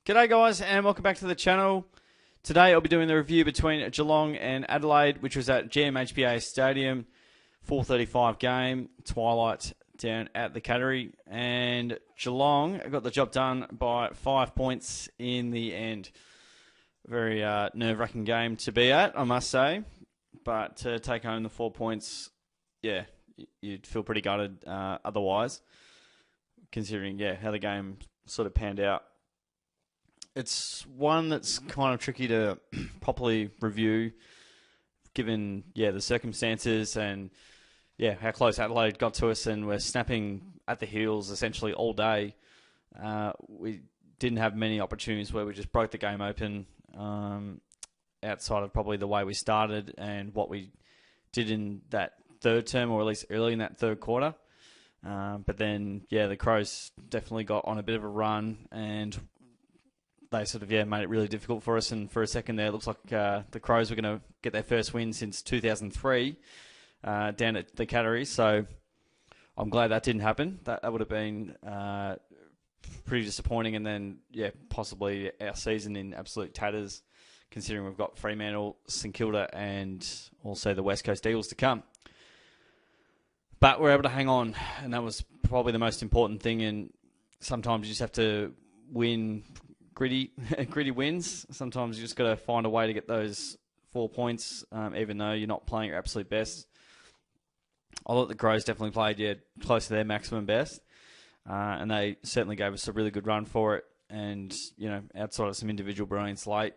G'day guys and welcome back to the channel. Today I'll be doing the review between Geelong and Adelaide, which was at GMHBA Stadium, 4:35 game, twilight down at the Cattery, and Geelong got the job done by 5 points in the end. Very nerve-wracking game to be at, I must say, but to take home the 4 points, yeah, you'd feel pretty gutted otherwise, considering how the game sort of panned out. It's one that's kind of tricky to properly review, given the circumstances and how close Adelaide got to us, and we're snapping at the heels essentially all day. We didn't have many opportunities where we just broke the game open, outside of probably the way we started and what we did in that third term, or at least early in that third quarter. But then the Crows definitely got on a bit of a run, and they sort of made it really difficult for us, and for a second there it looks like the Crows were going to get their first win since 2003 down at the Cattery. So I'm glad that didn't happen. That would have been pretty disappointing, and then possibly our season in absolute tatters, considering we've got Fremantle, St Kilda and also the West Coast Eagles to come. But we're able to hang on, and that was probably the most important thing. And sometimes you just have to win gritty wins. Sometimes you just got to find a way to get those 4 points, even though you're not playing your absolute best. I thought the Crows definitely played close to their maximum best, and they certainly gave us a really good run for it. And outside of some individual brilliance late,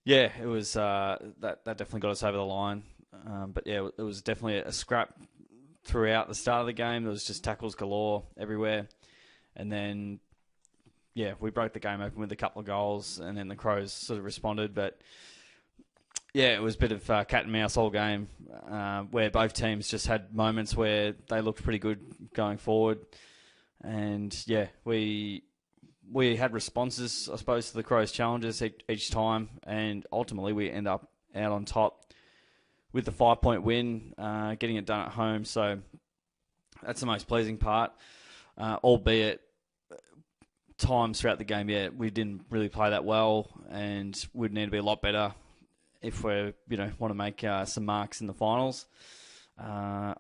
it was that definitely got us over the line. But it was definitely a scrap throughout the start of the game. There was just tackles galore everywhere, and then we broke the game open with a couple of goals, and then the Crows sort of responded. But it was a bit of cat and mouse all game, where both teams just had moments where they looked pretty good going forward. And we had responses, I suppose, to the Crows' challenges each time, and ultimately we end up out on top with the 5 point win, getting it done at home. So that's the most pleasing part, albeit times throughout the game, we didn't really play that well, and we'd need to be a lot better if we want to make some marks in the finals. I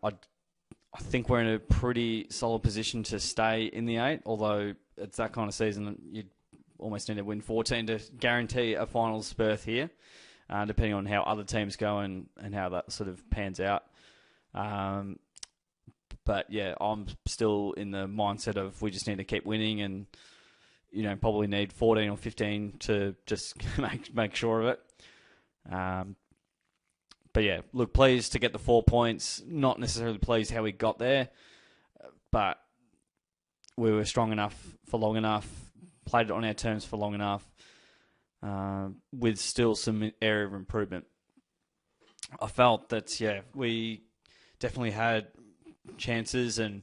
think we're in a pretty solid position to stay in the 8, although it's that kind of season that you'd almost need to win 14 to guarantee a finals berth here, depending on how other teams go and how that sort of pans out. But I'm still in the mindset of we just need to keep winning, and probably need 14 or 15 to just make sure of it. But look, pleased to get the 4 points. Not necessarily pleased how we got there, but we were strong enough for long enough, played it on our terms for long enough, with still some area of improvement. I felt that, we definitely had chances, and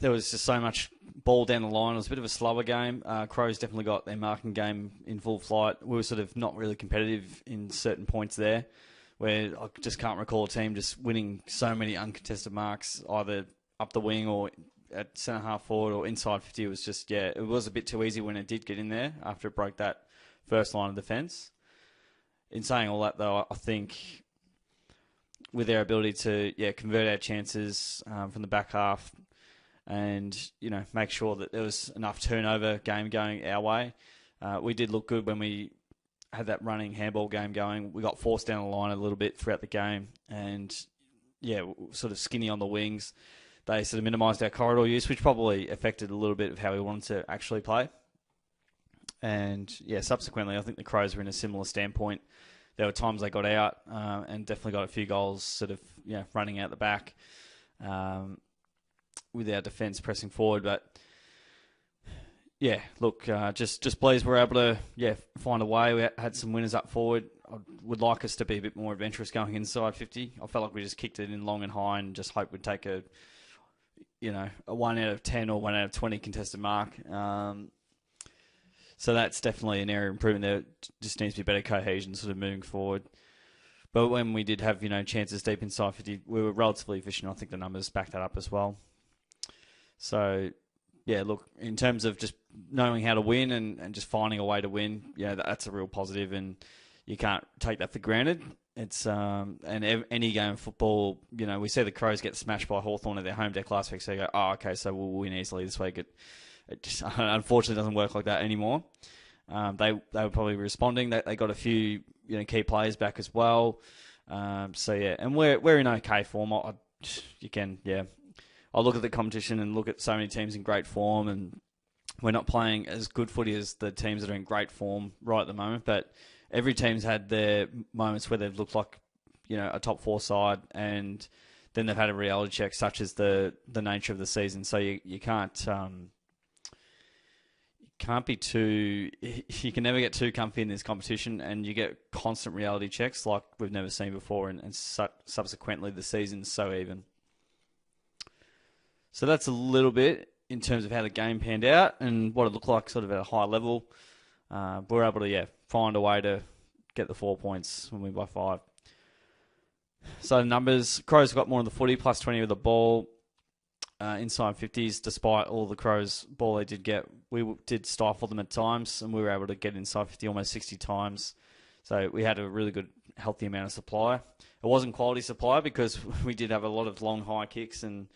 there was just so much ball down the line. It was a bit of a slower game. Crows definitely got their marking game in full flight. We were sort of not really competitive in certain points there, where I just can't recall a team just winning so many uncontested marks, either up the wing or at centre half forward or inside 50. It was just, it was a bit too easy when it did get in there after it broke that first line of defence. In saying all that, though, I think with our ability to convert our chances from the back half, and make sure that there was enough turnover game going our way. We did look good when we had that running handball game going. We got forced down the line a little bit throughout the game, and sort of skinny on the wings. They sort of minimised our corridor use, which probably affected a little bit of how we wanted to actually play. And subsequently, I think the Crows were in a similar standpoint. There were times they got out, and definitely got a few goals sort of running out the back, with our defence pressing forward. But look, just pleased we're able to find a way. We had some winners up forward. I would like us to be a bit more adventurous going inside 50. I felt like we just kicked it in long and high and just hope we'd take a 1 out of 10 or 1 out of 20 contested mark. So that's definitely an area of improvement there. Just needs to be better cohesion sort of moving forward. But when we did have chances deep inside 50, we were relatively efficient. I think the numbers back that up as well. So yeah, look, in terms of just knowing how to win and just finding a way to win, that's a real positive, and you can't take that for granted. It's any game of football, we see the Crows get smashed by Hawthorn at their home deck last week, so you go, oh, okay, so we'll win easily this week. It just unfortunately doesn't work like that anymore. They were probably responding. They got a few key players back as well. So yeah, and we're in okay form. I look at the competition and look at so many teams in great form, and we're not playing as good footy as the teams that are in great form right at the moment. But every team's had their moments where they've looked like a top 4 side, and then they've had a reality check, such as the nature of the season. So you can't. You can never get too comfy in this competition, and you get constant reality checks like we've never seen before, and subsequently the season's so even. So that's a little bit in terms of how the game panned out and what it looked like sort of at a high level. We're able to find a way to get the 4 points and win by 5. So the numbers, Crows got more of the footy, plus 20 with the ball. Inside 50s, despite all the Crows ball they did get, we did stifle them at times, and we were able to get inside 50 almost 60 times. So we had a really good, healthy amount of supply. It wasn't quality supply because we did have a lot of long, high kicks, and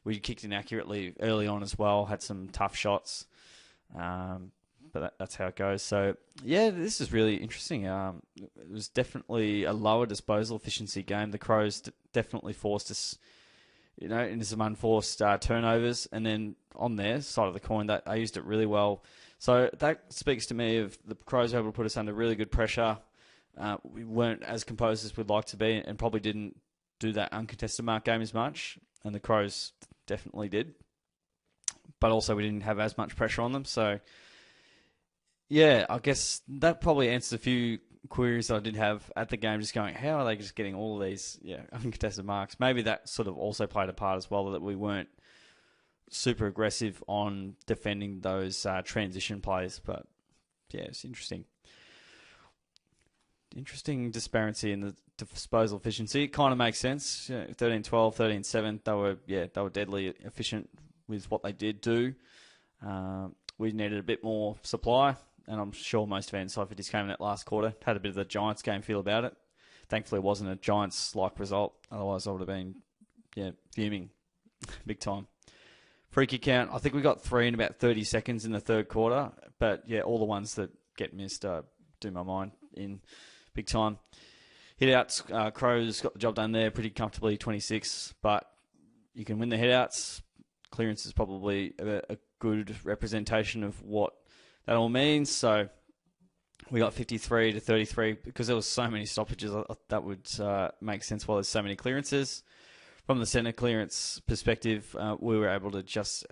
we kicked inaccurately early on as well, had some tough shots. But that's how it goes. So, yeah, this is really interesting. It was definitely a lower disposal efficiency game. The Crows definitely forced us into some unforced turnovers, and then on their side of the coin, that they used it really well. So that speaks to me of the Crows were able to put us under really good pressure. We weren't as composed as we'd like to be, and probably didn't do that uncontested mark game as much, and the Crows definitely did. But also we didn't have as much pressure on them, so yeah, I guess that probably answers a few queries that I did have at the game, just going, how are they just getting all of these uncontested marks? Maybe that sort of also played a part as well, that we weren't super aggressive on defending those transition plays. But yeah, it's interesting. Interesting disparity in the disposal efficiency. It kind of makes sense. 13-12, 13-7, they were deadly efficient with what they did do. We needed a bit more supply, and I'm sure most of our inside 50s came in that last quarter. Had a bit of the Giants game feel about it. Thankfully, it wasn't a Giants-like result. Otherwise, I would have been fuming big time. Free kick count, I think we got 3 in about 30 seconds in the third quarter. But, yeah, all the ones that get missed do my mind in big time. Hit-outs, Crows got the job done there pretty comfortably, 26. But you can win the hit-outs. Clearance is probably a good representation of what that all means. So we got 53-33 because there was so many stoppages. That would make sense while there's so many clearances. From the centre clearance perspective, we were able to just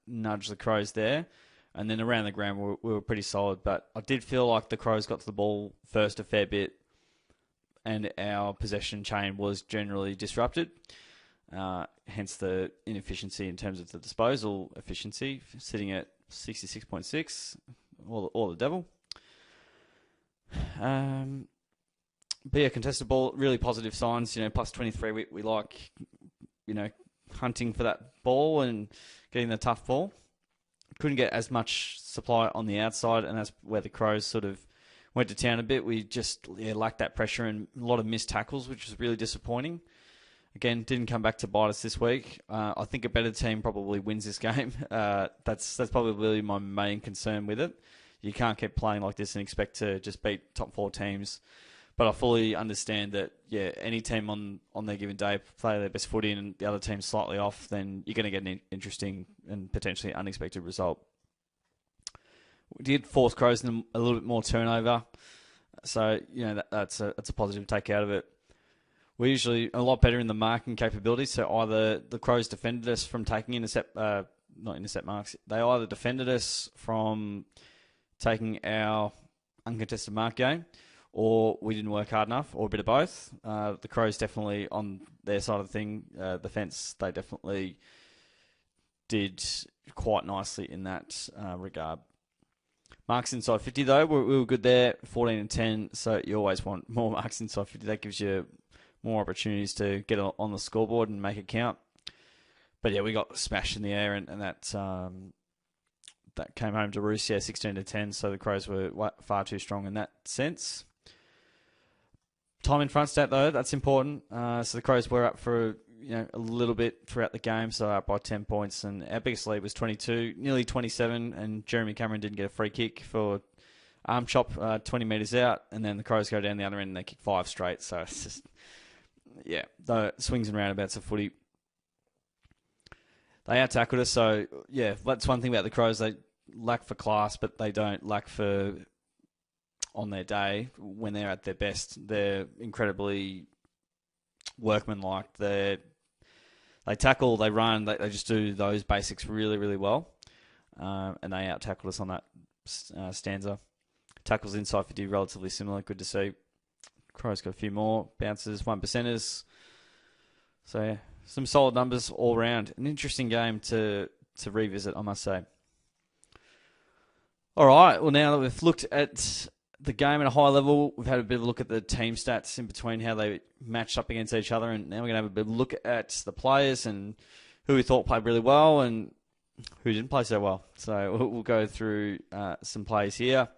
nudge the Crows there. And then around the ground, we were pretty solid. But I did feel like the Crows got to the ball first a fair bit, and our possession chain was generally disrupted. Hence the inefficiency in terms of the disposal efficiency, sitting at 66.6, or the devil. But yeah, contested ball, really positive signs. Plus 23, we like, hunting for that ball and getting the tough ball. Couldn't get as much supply on the outside, and that's where the Crows sort of went to town a bit. We just lacked that pressure and a lot of missed tackles, which was really disappointing. Again, didn't come back to bite us this week. I think a better team probably wins this game. That's probably my main concern with it. You can't keep playing like this and expect to just beat top 4 teams. But I fully understand that, any team on their given day play their best footy and the other team's slightly off, then you're going to get an interesting and potentially unexpected result. We did force Crows in a little bit more turnover. So, that's a positive take out of it. We're usually a lot better in the marking capability, so either the Crows defended us from taking not intercept marks, they either defended us from taking our uncontested mark game, or we didn't work hard enough, or a bit of both. The Crows definitely, on their side of the thing, the fence, they definitely did quite nicely in that regard. Marks inside 50, though, we were good there, 14-10, so you always want more marks inside 50. That gives you more opportunities to get on the scoreboard and make it count. But yeah, we got smashed in the air, and that that came home to roost, 16-10. So the Crows were far too strong in that sense. Time in front stat, though, that's important. So the Crows were up for a little bit throughout the game, so up by 10 points. And our biggest lead was 22, nearly 27, and Jeremy Cameron didn't get a free kick for arm chop 20 metres out, and then the Crows go down the other end and they kick 5 straight. So it's just, the swings and roundabouts of footy. They out-tackled us, so that's one thing about the Crows. They lack for class, but they don't lack for on their day when they're at their best. They're incredibly workmanlike. They tackle, they run, they just do those basics really, really well. And they out-tackled us on that stanza. Tackles inside 50, relatively similar. Good to see. Crows got a few more bounces, 1%ers. So, some solid numbers all round. An interesting game to revisit, I must say. All right, well, now that we've looked at the game at a high level, we've had a bit of a look at the team stats in between, how they matched up against each other, and now we're going to have a bit of a look at the players and who we thought played really well and who didn't play so well. So we'll go through some plays here.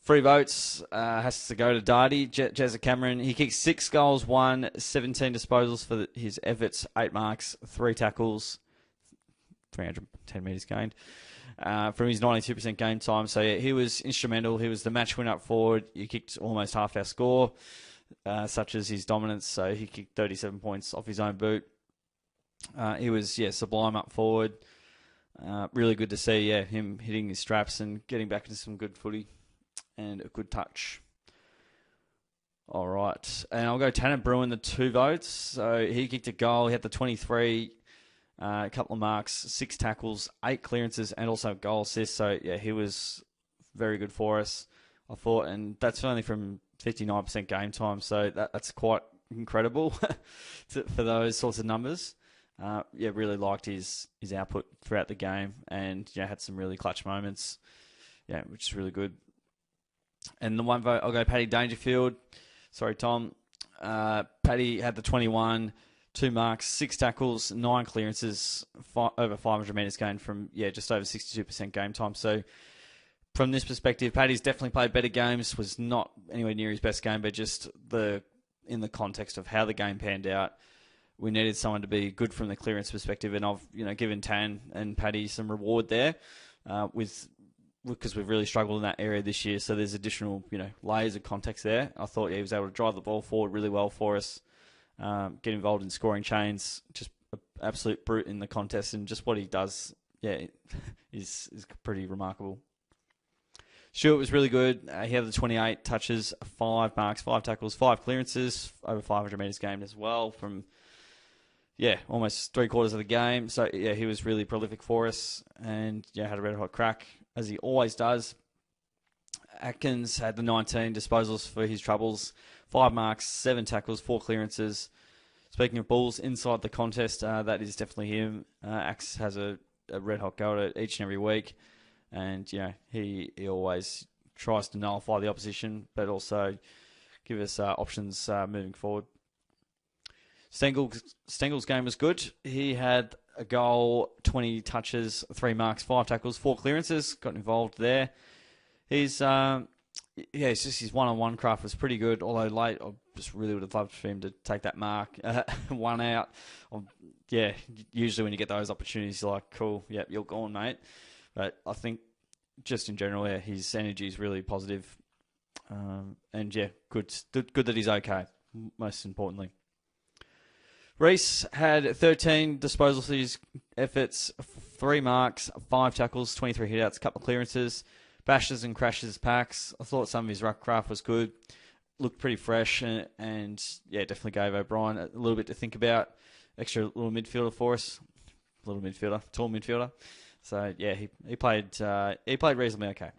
Free votes has to go to Darty, Jezza Cameron. He kicked 6 goals, 17 disposals for his efforts, 8 marks, 3 tackles, 310 metres gained. From his 92% game time. So he was instrumental. He was the match winner up forward. He kicked almost half our score, such as his dominance. So he kicked 37 points off his own boot. He was, sublime up forward. Really good to see, him hitting his straps and getting back into some good footy and a good touch. All right. And I'll go Tanner Bruin, the 2 votes. So he kicked a goal. He had the 23, a couple of marks, 6 tackles, 8 clearances, and also a goal assist. So, he was very good for us, I thought. And that's only from 59% game time. So that's quite incredible for those sorts of numbers. Really liked his output throughout the game and had some really clutch moments, which is really good. And the 1 vote, I'll go Paddy Dangerfield. Sorry, Tom. Paddy had the 21, 2 marks, 6 tackles, 9 clearances, over 500 metres gained from, just over 62% game time. So from this perspective, Paddy's definitely played better games, was not anywhere near his best game, but just in the context of how the game panned out, we needed someone to be good from the clearance perspective, and I've given Tan and Paddy some reward there because we've really struggled in that area this year. So there's additional layers of context there. I thought he was able to drive the ball forward really well for us, get involved in scoring chains, just an absolute brute in the contest, and just what he does, is pretty remarkable. Stewart was really good. He had the 28 touches, 5 marks, 5 tackles, 5 clearances, over 500 metres gained as well from, almost 3/4 of the game. So, he was really prolific for us and, had a red-hot crack, as he always does. Atkins had the 19 disposals for his troubles, 5 marks, 7 tackles, 4 clearances. Speaking of balls inside the contest, that is definitely him. Axe has a red-hot go at it each and every week. And, he always tries to nullify the opposition, but also give us options moving forward. Stengel's game was good. He had a goal, 20 touches, 3 marks, 5 tackles, 4 clearances. Got involved there. It's just his one-on-one craft was pretty good. Although late, I just really would have loved for him to take that mark, 1 out. Usually when you get those opportunities, you're like, cool, you're gone, mate. But I think just in general, his energy is really positive. Good that he's okay, most importantly. Reece had 13 disposals for his efforts, 3 marks, 5 tackles, 23 hitouts, a couple of clearances, bashes and crashes packs. I thought some of his ruck craft was good, looked pretty fresh, and definitely gave O'Brien a little bit to think about. Extra little midfielder for us, tall midfielder. So he played reasonably okay.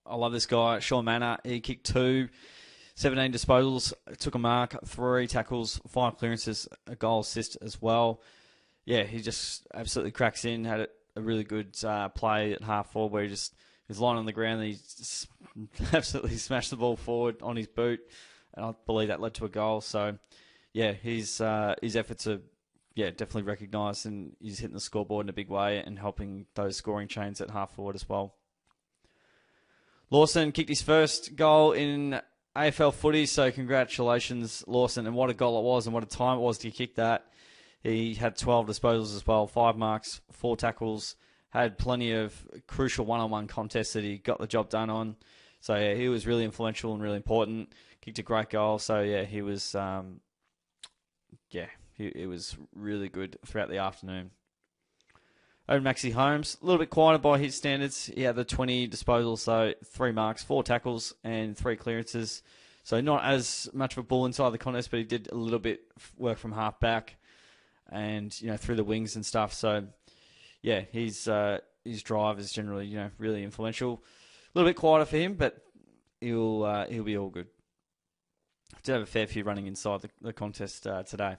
I love this guy, Sean Manor. He kicked 2. 17 disposals, took a mark, 3 tackles, 5 clearances, a goal assist as well. He just absolutely cracks in. Had a really good play at half forward where he was lying on the ground and he just absolutely smashed the ball forward on his boot. And I believe that led to a goal. So, his efforts are definitely recognised, and he's hitting the scoreboard in a big way and helping those scoring chains at half forward as well. Lawson kicked his first goal in AFL footy, so congratulations, Lawson. And what a goal it was, and what a time it was to kick that. He had 12 disposals as well, 5 marks, 4 tackles, had plenty of crucial one-on-one contests that he got the job done on. So, yeah, he was really influential and really important. Kicked a great goal. So, yeah, he was, it was really good throughout the afternoon. Over Maxi Holmes, a little bit quieter by his standards. He had the 20 disposals, so 3 marks, 4 tackles, and 3 clearances. So not as much of a bull inside the contest, but he did a little bit work from half back and through the wings and stuff. So yeah, his drive is generally really influential. A little bit quieter for him, but he'll be all good. Did have a fair few running inside the contest today.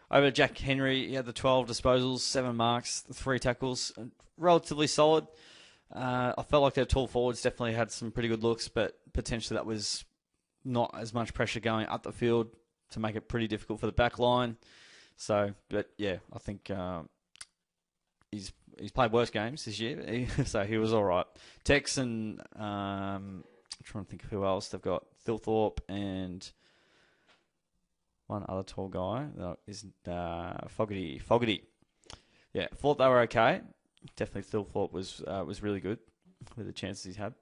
Over Jack Henry, he had the 12 disposals, 7 marks, 3 tackles, relatively solid. I felt like their tall forwards definitely had some pretty good looks, but potentially that was not as much pressure going up the field to make it pretty difficult for the back line. So, but yeah, I think he's played worse games this year, so he was all right. Tex and I'm trying to think of who else they've got. Thilthorpe and one other tall guy is Fogarty. Yeah, thought they were okay. Definitely Thilthorpe was really good with the chances he's had.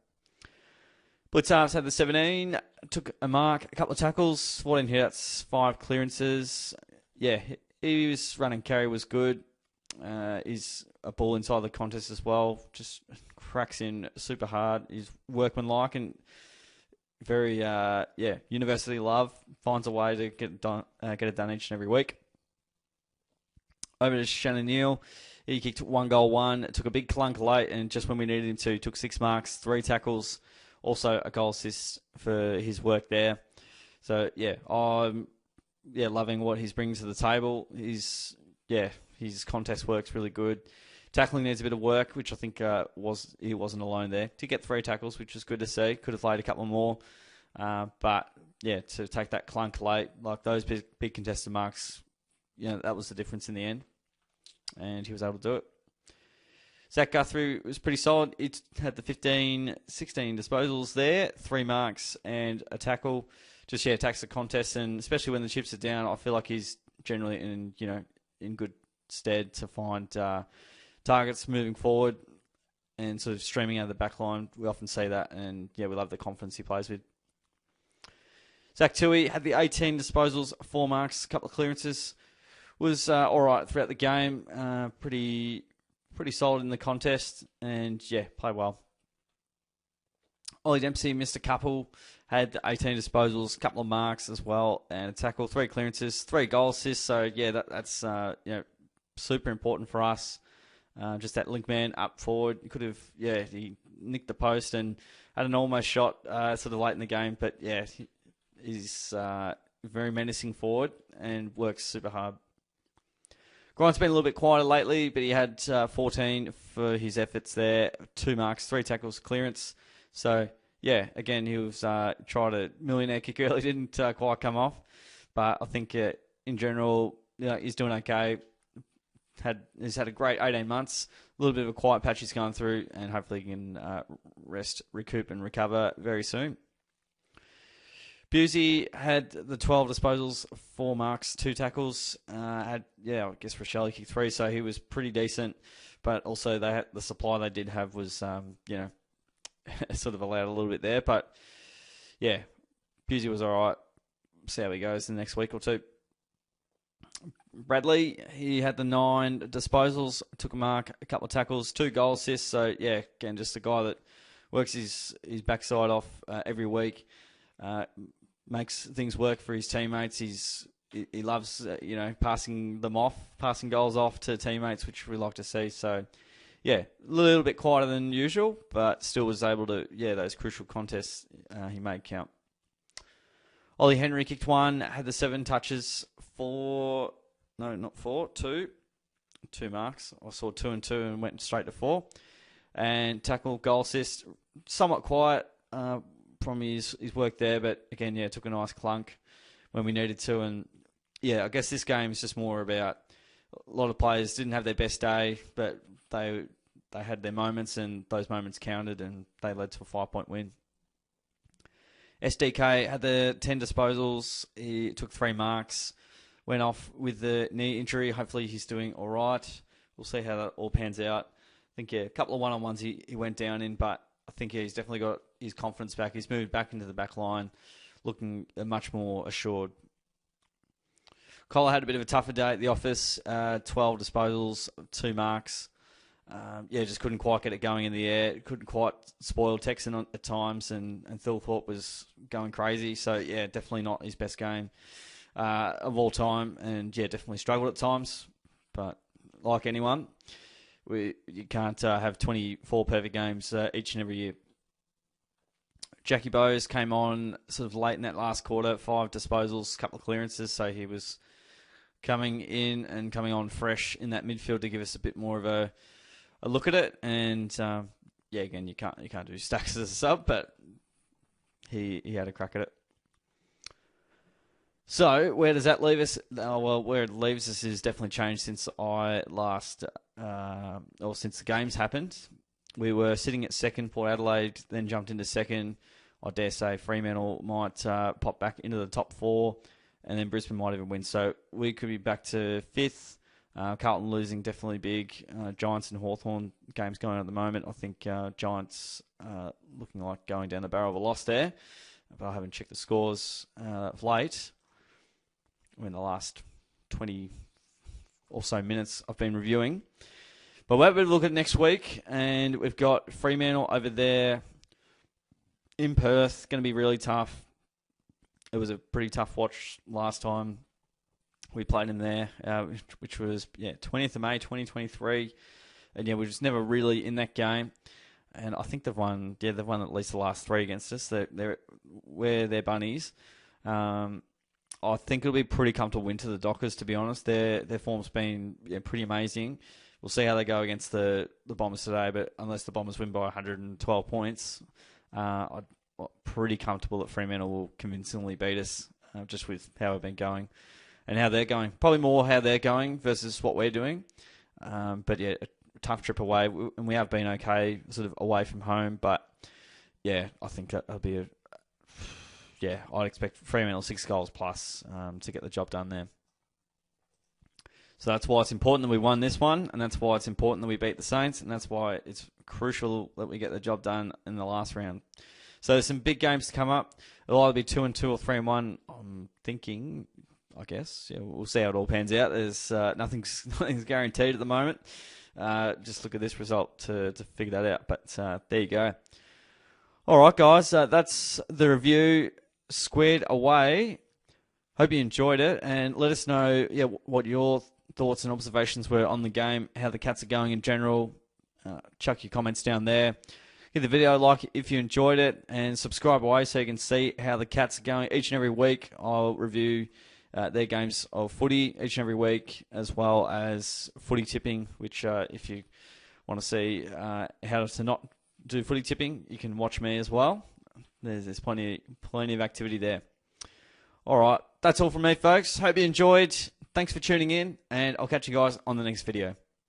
Blitzarves had the 17, took a mark, a couple of tackles, 14 hits, 5 clearances. Yeah, he was running carry was good. He's a ball inside the contest as well. Just cracks in super hard. He's workmanlike and very university love. Finds a way to get it done each and every week. Over to Shannon Neal. He kicked 1 goal, 1. Took a big clunk late, and just when we needed him to, took 6 marks, 3 tackles. Also a goal assist for his work there. So yeah, I'm loving what he's bringing to the table. His contest work's really good. Tackling needs a bit of work, which I think he wasn't alone there. To get 3 tackles, which was good to see. Could have laid a couple more. But yeah, to take that clunk late, like those big contested marks, that was the difference in the end. And he was able to do it. Zach Guthrie was pretty solid. He had the 16 disposals there, 3 marks and a tackle. Just, attacks the contest, and especially when the chips are down, I feel like he's generally in good stead to find targets moving forward and sort of streaming out of the back line. We often see that, and we love the confidence he plays with. Zach Tui had the 18 disposals, 4 marks, a couple of clearances. Was all right throughout the game. Pretty solid in the contest, and played well. Ollie Dempsey missed a couple, had 18 disposals, a couple of marks as well, and a tackle, 3 clearances, 3 goal assists. So that's super important for us. Just that link man up forward. He could have he nicked the post and had an almost shot sort of late in the game, but he's very menacing forward and works super hard. Grant's been a little bit quieter lately, but he had 14 for his efforts there. 2 marks, 3 tackles, clearance. So, again, he was tried a millionaire kick early, didn't quite come off. But I think in general, he's doing okay. He's had a great 18 months. A little bit of a quiet patch he's going through, and hopefully he can rest, recoup, and recover very soon. Busey had the 12 disposals, 4 marks, 2 tackles. I guess Rochelle kicked 3, so he was pretty decent. But also the supply they did have was, sort of allowed a little bit there. But Busey was all right. See how he goes in the next week or two. Bradley, he had the 9 disposals, took a mark, a couple of tackles, 2 goal assists. So again, just a guy that works his backside off every week. Makes things work for his teammates. He loves passing goals off to teammates, which we like to see. So a little bit quieter than usual, but still was able to those crucial contests he made count. Ollie Henry kicked 1, had the 7 touches, 2 marks. I saw 2 and 2 and went straight to 4, and tackle, goal assist, somewhat quiet from his work there, but again, took a nice clunk when we needed to, and I guess this game is just more about a lot of players didn't have their best day, but they had their moments, and those moments counted, and they led to a 5-point win. SDK had the 10 disposals. He took 3 marks, went off with the knee injury. Hopefully he's doing all right. We'll see how that all pans out. I think, a couple of one-on-ones he went down in, but I think he's definitely got his confidence back. He's moved back into the back line, looking much more assured. Collar had a bit of a tougher day at the office. 12 disposals, 2 marks. Just couldn't quite get it going in the air. Couldn't quite spoil Texan at times, and Thilthorpe was going crazy. So, definitely not his best game of all time. And, definitely struggled at times. But like anyone, you can't have 24 perfect games each and every year. Jackie Bowes came on sort of late in that last quarter, 5 disposals, couple of clearances, so he was coming in and coming on fresh in that midfield to give us a bit more of a look at it. And again, you can't do Stacks as a sub, but he had a crack at it. So where does that leave us? Where it leaves us is definitely changed since I last, since the games happened. We were sitting at second, Port Adelaide, then jumped into second. I dare say Fremantle might pop back into the top 4, and then Brisbane might even win. So we could be back to 5th. Carlton losing definitely big. Giants and Hawthorn games going on at the moment. I think Giants looking like going down the barrel of a loss there, but I haven't checked the scores of late. In the last 20 or so minutes I've been reviewing. But we'll have a look at next week, and we've got Fremantle over there in Perth. Going to be really tough. It was a pretty tough watch last time we played in there, which was 20th of May 2023. And we were just never really in that game. And I think they've won at least the last 3 against us. They're bunnies. I think it'll be a pretty comfortable win to the Dockers, to be honest. Their form's been pretty amazing. We'll see how they go against the Bombers today, but unless the Bombers win by 112 points, I'm pretty comfortable that Fremantle will convincingly beat us, just with how we've been going and how they're going. Probably more how they're going versus what we're doing. But a tough trip away, and we have been okay sort of away from home, but I think that'll be I'd expect Fremantle 6 goals plus to get the job done there. So that's why it's important that we won this one, and that's why it's important that we beat the Saints, and that's why it's crucial that we get the job done in the last round. So there's some big games to come up. It'll either be 2-2 or 3-1. I'm thinking, I guess. We'll see how it all pans out. There's nothing's guaranteed at the moment. Just look at this result to figure that out. But there you go. All right, guys. That's the review squared away. Hope you enjoyed it, and let us know what your thoughts and observations were on the game, how the Cats are going in general. Chuck your comments down there. Hit the video like if you enjoyed it, and subscribe away so you can see how the Cats are going each and every week. I'll review their games of footy each and every week, as well as footy tipping, which if you want to see how to not do footy tipping, you can watch me as well. There's plenty of activity there. All right, that's all from me, folks. Hope you enjoyed. Thanks for tuning in, and I'll catch you guys on the next video.